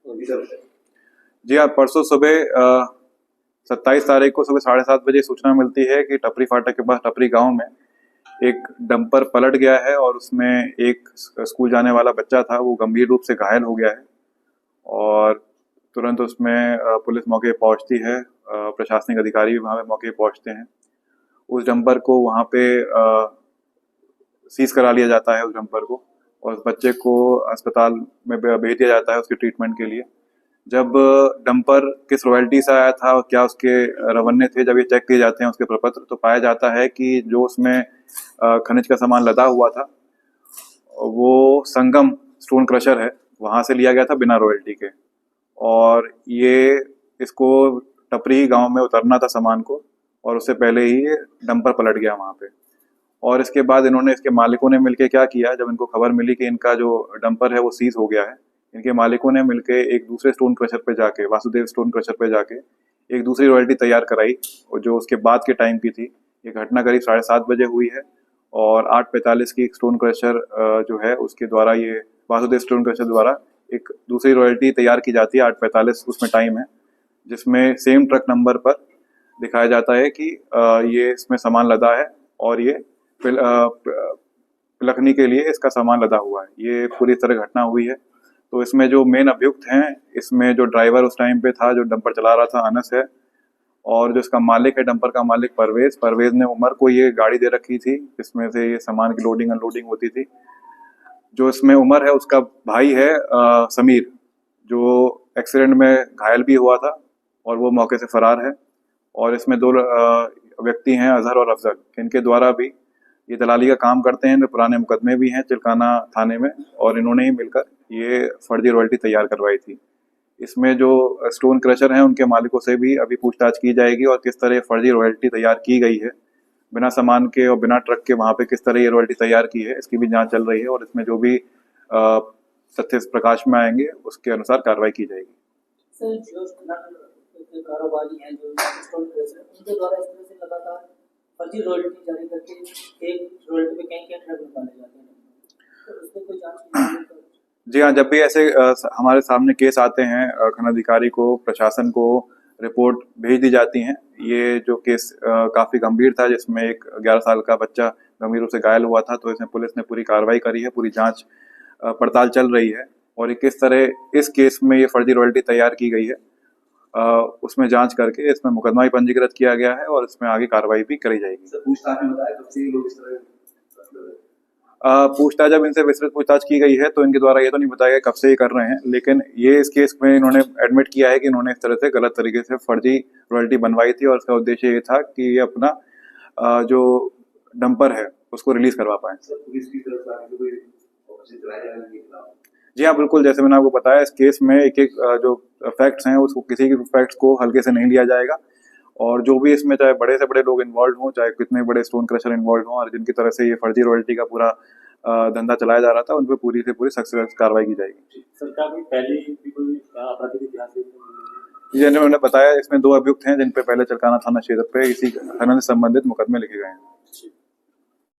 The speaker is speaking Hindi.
जी हाँ, परसों सुबह 27 तारीख को सुबह 7:30 बजे सूचना मिलती है कि टपरी फाटक के पास टपरी गांव में एक डंपर पलट गया है और उसमें एक स्कूल जाने वाला बच्चा था, वो गंभीर रूप से घायल हो गया है। और तुरंत उसमें पुलिस मौके पे पहुंचती है, प्रशासनिक अधिकारी भी वहाँ पे मौके पे पहुंचते हैं। उस डंपर को वहाँ पे सीज करा लिया जाता है उस डंपर को, और उस बच्चे को अस्पताल में भेज दिया जाता है उसके ट्रीटमेंट के लिए। जब डंपर किस रॉयल्टी से आया था और क्या उसके रवन्ने थे, जब ये चेक किए जाते हैं उसके प्रपत्र, तो पाया जाता है कि जो उसमें खनिज का सामान लदा हुआ था वो संगम स्टोन क्रशर है, वहां से लिया गया था बिना रॉयल्टी के। और ये इसको टपरी गांव में उतरना था सामान को, और उससे पहले ही ये डंपर पलट गया वहां पे। और इसके बाद इन्होंने, इसके मालिकों ने मिलके क्या किया, जब इनको खबर मिली कि इनका जो डंपर है वो सीज हो गया है, इनके मालिकों ने मिलके एक दूसरे स्टोन क्रशर पे जाके, वासुदेव स्टोन क्रशर पे जाके एक दूसरी रॉयल्टी तैयार कराई, और जो उसके बाद के टाइम की थी। ये घटना करीब 7:30 बजे हुई है, और 8:45 की एक स्टोन क्रशर जो है उसके द्वारा, ये वासुदेव स्टोन क्रशर द्वारा एक दूसरी रॉयल्टी तैयार की जाती है। 8:45 उसमें टाइम है, जिसमें सेम ट्रक नंबर पर दिखाया जाता है कि ये इसमें सामान लदा है और ये पिलखनी के लिए इसका सामान लदा हुआ है। ये पूरी तरह घटना हुई है। तो इसमें जो मेन अभियुक्त हैं, इसमें जो ड्राइवर उस टाइम पे था, जो डंपर चला रहा था, अनस है। और जो इसका मालिक है, डंपर का मालिक परवेज ने उमर को ये गाड़ी दे रखी थी जिसमें से ये सामान की लोडिंग अनलोडिंग होती थी। जो इसमें उमर है उसका भाई है समीर, जो एक्सीडेंट में घायल भी हुआ था और वो मौके से फरार है। और इसमें दो व्यक्ति हैं, अजहर और अफजल, इनके द्वारा भी ये दलाली का काम करते हैं। इनमें पुराने मुकदमे भी हैं चिलकाना थाने में, और इन्होंने ही मिलकर ये फर्जी रॉयल्टी तैयार करवाई थी। इसमें जो स्टोन क्रशर हैं उनके मालिकों से भी अभी पूछताछ की जाएगी, और किस तरह फर्जी रॉयल्टी तैयार की गई है बिना सामान के और बिना ट्रक के, वहाँ पे किस तरह ये रॉयल्टी तैयार की है, इसकी भी जांच चल रही है। और इसमें जो भी तथ्य प्रकाश में आएंगे उसके अनुसार कार्रवाई की जाएगी। सर, जो कारोबारी हैं, जो स्टोन क्रशर, उनके द्वारा इस तरह से लगातार फर्जी रॉयल्टी जारी करके एक रॉयल्टी पे कहीं ट्रक निकाले जाते हैं, तो इसमें कोई जांच? जी हाँ, जब भी ऐसे हमारे सामने केस आते हैं, खनन अधिकारी को, प्रशासन को रिपोर्ट भेज दी जाती हैं। ये जो केस काफी गंभीर था, जिसमें एक 11 साल का बच्चा गंभीर रूप से घायल हुआ था, तो इसमें पुलिस ने पूरी कार्रवाई करी है, पूरी जांच पड़ताल चल रही है। और किस तरह इस केस में ये फर्जी रॉयल्टी तैयार की गई है, उसमें जांच करके इसमें मुकदमा भी पंजीकृत किया गया है, और इसमें आगे कार्रवाई भी करी जाएगी। पूछताछ जब इनसे विस्तृत पूछताछ की गई है तो इनके द्वारा ये तो नहीं बताया कब से ये कर रहे हैं, लेकिन ये इस केस में इन्होंने एडमिट किया है कि इन्होंने इस तरह से गलत तरीके से फर्जी रॉयल्टी बनवाई थी, और इसका उद्देश्य ये था कि ये अपना जो डंपर है उसको रिलीज करवा पाए। जी हाँ, बिल्कुल, जैसे मैंने आपको बताया, इस केस में एक एक जो फैक्ट्स हैं उसको, किसी के फैक्ट्स को हल्के से नहीं लिया जाएगा। और जो भी इसमें, चाहे बड़े से बड़े लोग इन्वॉल्व हों, चाहे कितने बड़े स्टोन क्रशर इन्वॉल्व हों, और जिनकी तरह से ये फर्जी रॉयल्टी का पूरा धंधा चलाया जा रहा था, उन पर पूरी से पूरी सख्त कार्रवाई की जाएगी। सरकार में पहले भी कोई आपराधिक इतिहास है? जैसे मैंने बताया, इसमें 2 अभियुक्त हैं जिन पे पहले चिलकाना थाना क्षेत्र पे इसी खनन से संबंधित मुकदमे लिखे गए हैं।